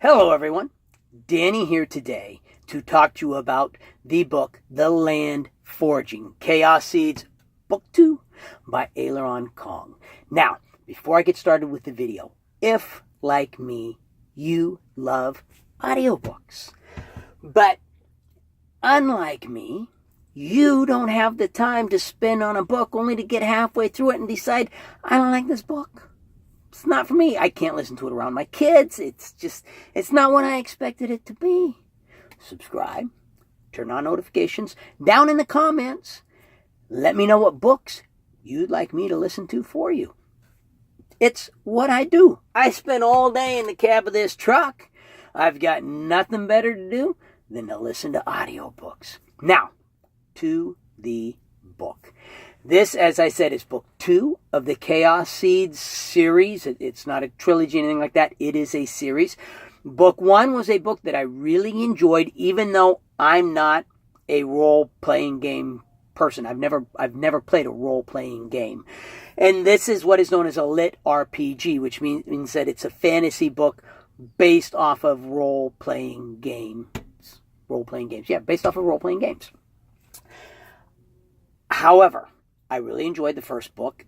Hello everyone, Danny here today to talk to you about the book, The Land Forging, Chaos Seeds, Book 2 by Aleron Kong. Now, before I get started with the video, if, like me, you love audiobooks, but unlike me, you don't have the time to spend on a book only to get halfway through it and decide, I don't like this book. It's not for me. I can't listen to it around my kids. It's not what I expected it to be. Subscribe. Turn on notifications. Down in the comments, let me know what books you'd like me to listen to for you. It's what I do. I spend all day in the cab of this truck. I've got nothing better to do than to listen to audiobooks. Now, to the book. This, as I said, is book 2 of the Chaos Seeds series. It's not a trilogy or anything like that. It is a series. Book 1 was a book that I really enjoyed, even though I'm not a role-playing game person. I've never played a role-playing game. And this is what is known as a lit RPG, which means that it's a fantasy book based off of role-playing games. Role-playing games. Yeah, based off of role-playing games. However, I really enjoyed the first book,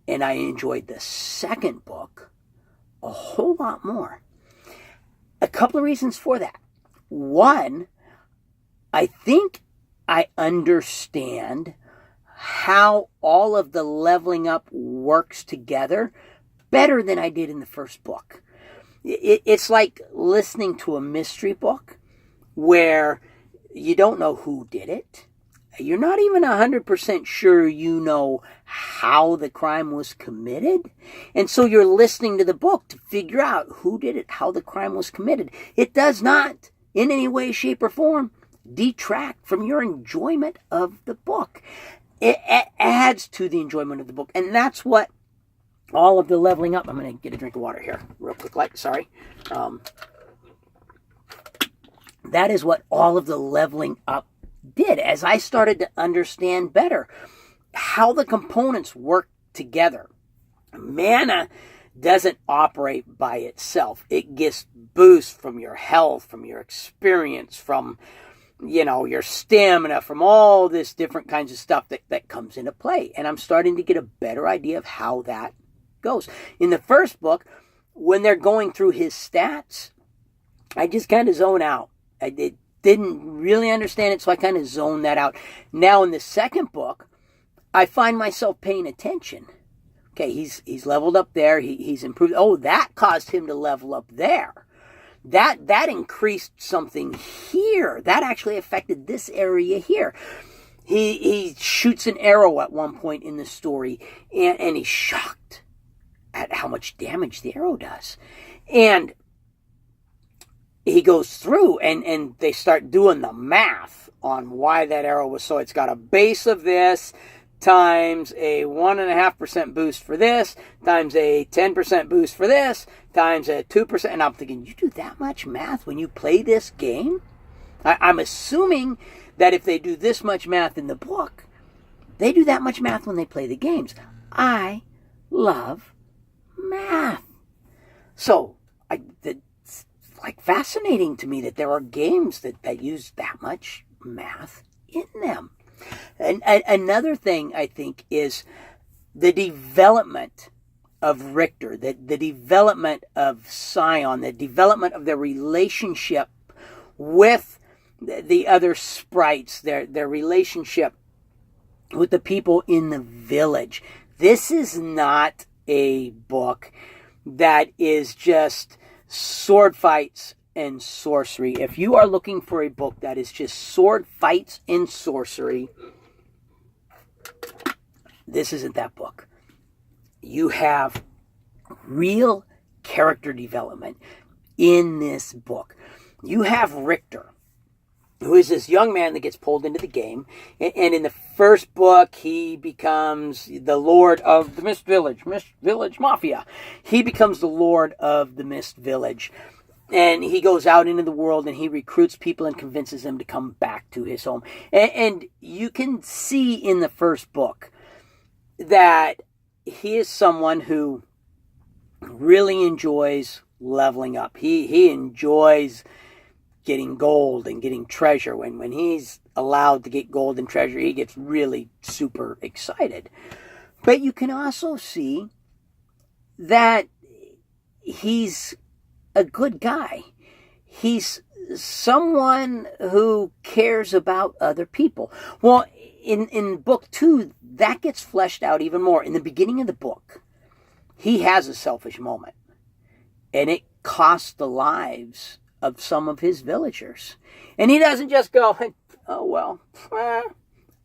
and I enjoyed the second book a whole lot more. A couple of reasons for that. One, I think I understand how all of the leveling up works together better than I did in the first book. It's like listening to a mystery book where you don't know who did it. You're not even 100% sure you know how the crime was committed. And so you're listening to the book to figure out who did it, how the crime was committed. It does not, in any way, shape, or form, detract from your enjoyment of the book. It adds to the enjoyment of the book. And that's what all of the leveling up... I'm going to get a drink of water here real quick. Sorry. That is what all of the leveling up did, as I started to understand better how the components work together. Mana doesn't operate by itself. It gets boost from your health, from your experience, from your stamina, from all this different kinds of stuff that comes into play. And I'm starting to get a better idea of how that goes. In the first book, when they're going through his stats, I just kind of zone out. I didn't really understand it, so I kind of zoned that out. Now in the second book, I find myself paying attention. Okay, he's leveled up there. He's improved. Oh, that caused him to level up there. That increased something here. That actually affected this area here. He shoots an arrow at one point in the story, and he's shocked at how much damage the arrow does. And he goes through and they start doing the math on why that arrow was. So it's got a base of this times a 1.5% boost for this, times a 10% boost for this, times a 2%. And I'm thinking, you do that much math when you play this game? I'm assuming that if they do this much math in the book, they do that much math when they play the games. I love math. So it's like fascinating to me that there are games that use that much math in them. And another thing I think is the development of Richter, the development of Scion, the development of their relationship with the other sprites, their relationship with the people in the village. This is not a book that is just sword fights and sorcery. If you are looking for a book that is just sword fights and sorcery, this isn't that book. You have real character development in this book. You have Richter, who is this young man that gets pulled into the game. And in the first book, he becomes the Lord of the Mist Village, Mist Village Mafia. He becomes the Lord of the Mist Village. And he goes out into the world and he recruits people and convinces them to come back to his home. And you can see in the first book that he is someone who really enjoys leveling up. He enjoys getting gold and getting treasure. When he's allowed to get gold and treasure, he gets really super excited. But you can also see that he's a good guy. He's someone who cares about other people. Well, in book 2, that gets fleshed out even more. In the beginning of the book, he has a selfish moment, and it costs the lives of some of his villagers. And he doesn't just go, oh, well,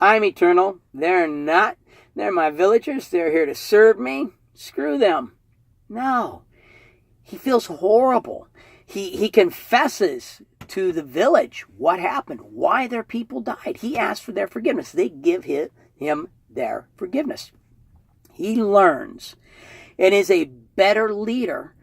I'm eternal. They're not. They're my villagers. They're here to serve me. Screw them. No. He feels horrible. He confesses to the village what happened, why their people died. He asks for their forgiveness. They give him their forgiveness. He learns and is a better leader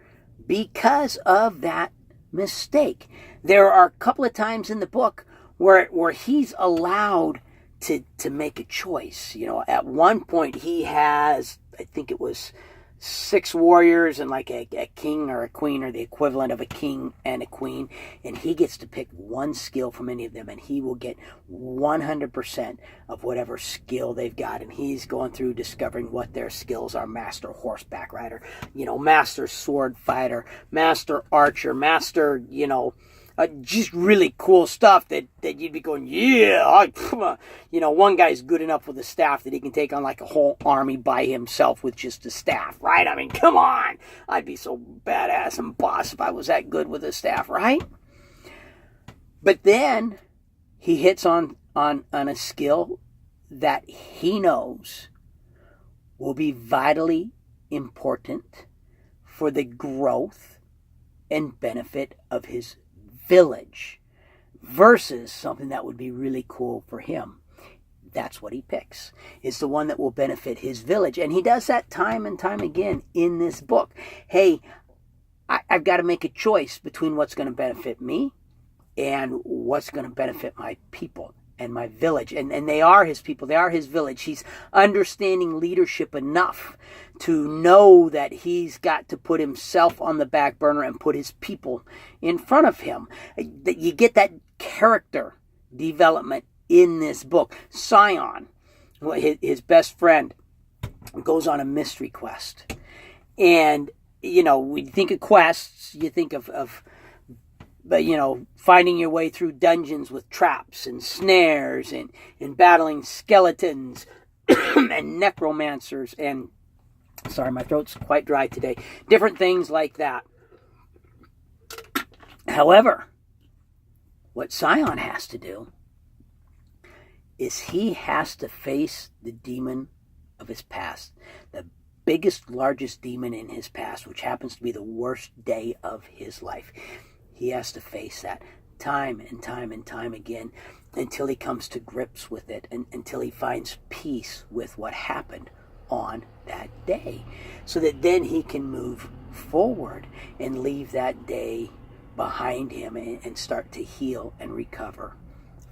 because of that mistake. There are a couple of times in the book where he's allowed to make a choice. You know, at one point he has, I think it was 6 warriors and like a king or a queen, or the equivalent of a king and a queen, and he gets to pick one skill from any of them, and he will get 100% of whatever skill they've got. And he's going through discovering what their skills are: master horseback rider, master sword fighter, master archer, master, just really cool stuff that you'd be going, yeah, one guy's good enough with a staff that he can take on like a whole army by himself with just a staff, right? I mean, come on. I'd be so badass and boss if I was that good with a staff, right? But then he hits on a skill that he knows will be vitally important for the growth and benefit of his village versus something that would be really cool for him. That's what he picks. It's the one that will benefit his village. And he does that time and time again in this book. Hey, I've got to make a choice between what's going to benefit me and what's going to benefit my people and my village. And they are his people. They are his village. He's understanding leadership enough to know that he's got to put himself on the back burner and put his people in front of him. That you get that character development in this book. Scion, his best friend, goes on a mystery quest. And, when you think of quests, you think of finding your way through dungeons with traps and snares and battling skeletons and necromancers and, sorry, my throat's quite dry today, different things like that. However, what Scion has to do is he has to face the demon of his past, the biggest, largest demon in his past, which happens to be the worst day of his life. He has to face that time and time and time again until he comes to grips with it and until he finds peace with what happened on that day, so that then he can move forward and leave that day behind him and start to heal and recover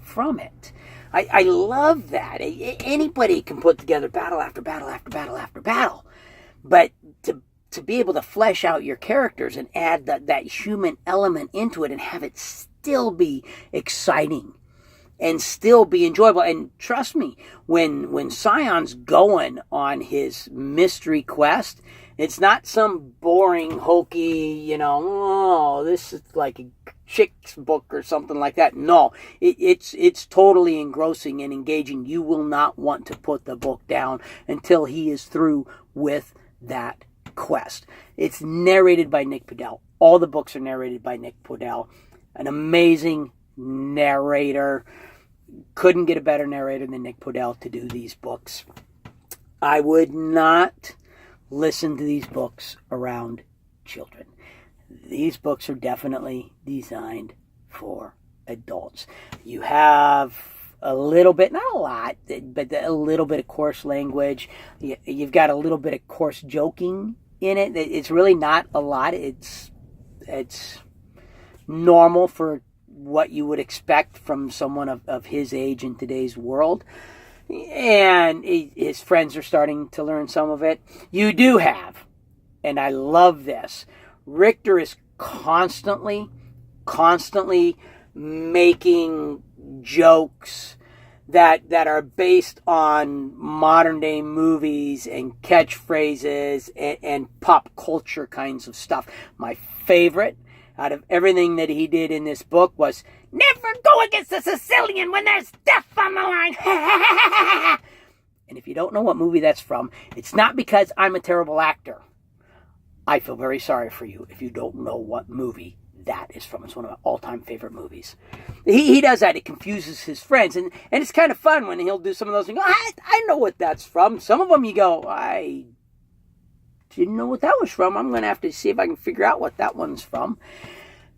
from it. I love that. Anybody can put together battle after battle after battle after battle, but to be able to flesh out your characters and add that human element into it and have it still be exciting and still be enjoyable. And trust me, when Scion's going on his mystery quest, it's not some boring, hokey, this is like a chick's book or something like that. No, it's totally engrossing and engaging. You will not want to put the book down until he is through with that quest. It's narrated by Nick Podehl. All the books are narrated by Nick Podehl. An amazing narrator. Couldn't get a better narrator than Nick Podehl to do these books. I would not listen to these books around children. These books are definitely designed for adults. You have a little bit, not a lot, but a little bit of coarse language. You've got a little bit of coarse joking in it. It's really not a lot. It's normal for what you would expect from someone of his age in today's world. And his friends are starting to learn some of it. You do have, and I love this, Richter is constantly making jokes that are based on modern day movies and catchphrases and pop culture kinds of stuff. My favorite out of everything that he did in this book was, "Never go against a Sicilian when there's death on the line." And if you don't know what movie that's from, it's not because I'm a terrible actor. I feel very sorry for you if you don't know what movie that is from. It's one of my all-time favorite movies. He does that. It confuses his friends. And it's kind of fun when he'll do some of those and go, I know what that's from. Some of them you go, I didn't know what that was from. I'm going to have to see if I can figure out what that one's from.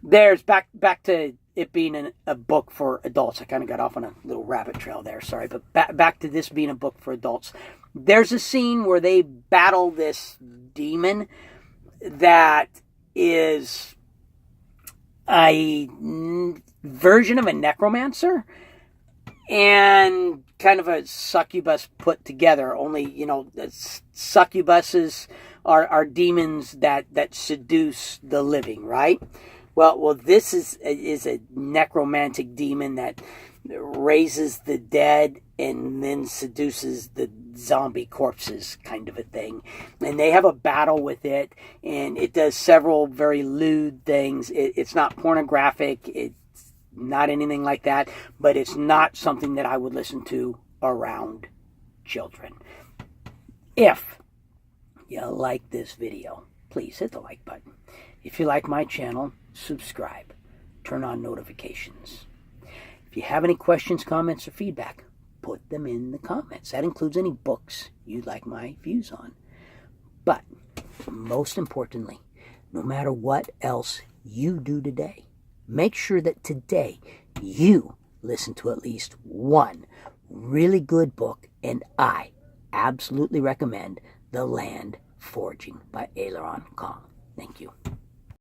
There's back to it being a book for adults. I kind of got off on a little rabbit trail there. Sorry. But back to this being a book for adults. There's a scene where they battle this demon that is a version of a necromancer and kind of a succubus put together. Only, succubuses are demons that seduce the living, right? Well, this is a necromantic demon that raises the dead and then seduces the zombie corpses, kind of a thing. And they have a battle with it, and it does several very lewd things. It's not pornographic, it's not anything like that, but it's not something that I would listen to around children. If you like this video, please hit the like button. If you like my channel, subscribe. Turn on notifications. If you have any questions, comments, or feedback, put them in the comments. That includes any books you'd like my views on. But most importantly, no matter what else you do today, make sure that today you listen to at least one really good book, and I absolutely recommend The Land Forging by Aleron Kong. Thank you.